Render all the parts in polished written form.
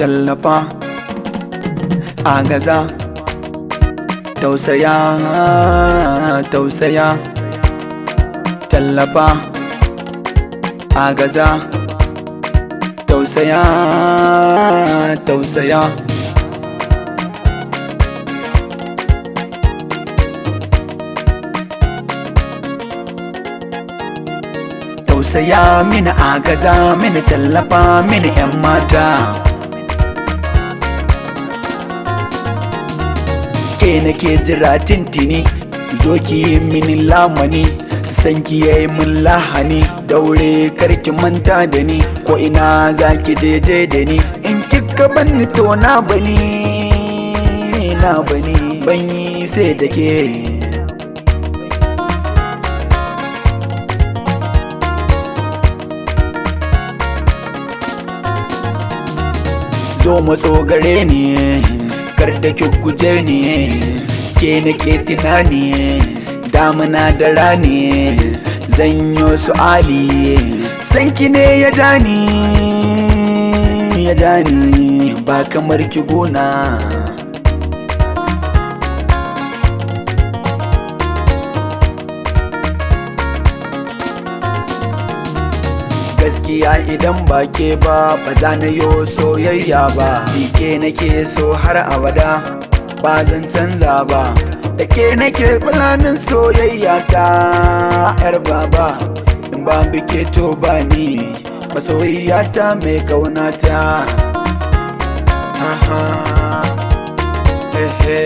tallafa, agaza, tausaya, tausaya, tallafa, agaza, tausaya, tausaya. Tausaya mini, agaza mini, tallafa mini 'yan mata. Ke nake jira tintini, zo ki yi mini lamani, san ki yayi min lahani, daure karki manta da ni, ko ina zaki je da ni, in kika banni to na bani, ban yi sai da ke. Zo matso gare ni, kar da ki guje ni, ke nake tunani, damuna da rani, zanyo su'ali, sanki ne ya jani, ba kamar ki gona. Gaskiya idan ba ke ba za na yo soyayya ba, ni ke nake so har abada, ba zan canza ba, da ke nake fulanin soyayya ta 'yar baba, in ba bike to ba ni masoyiya ta mai kaunata. Aha, ehe.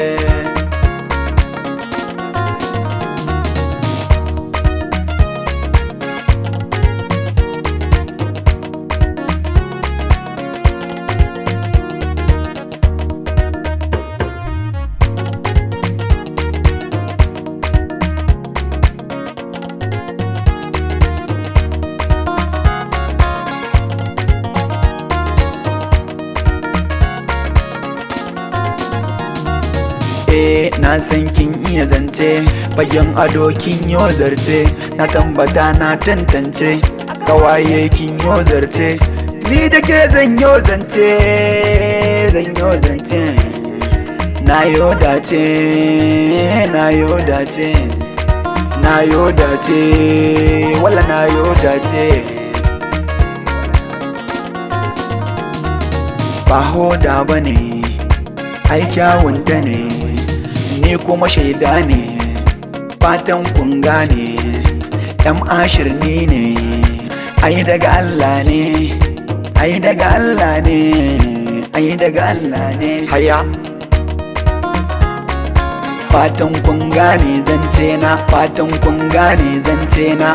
Na san kin iya zance, bayan ado kin yo zarce, na tambata na tantance, kawaye kin yo zarce, ni da ke zan yo zance, na yo dace, wala na yo dace. Ba hoda bane, ai kyawunta ne, ni kuma shaida ne, fatan kun gane, ɗan ashirni ne, ai daga Allah ne, ai daga Allah ne, ai daga Allah ne. Haya, fatan kun gane zance na, fatan kun gane zance na,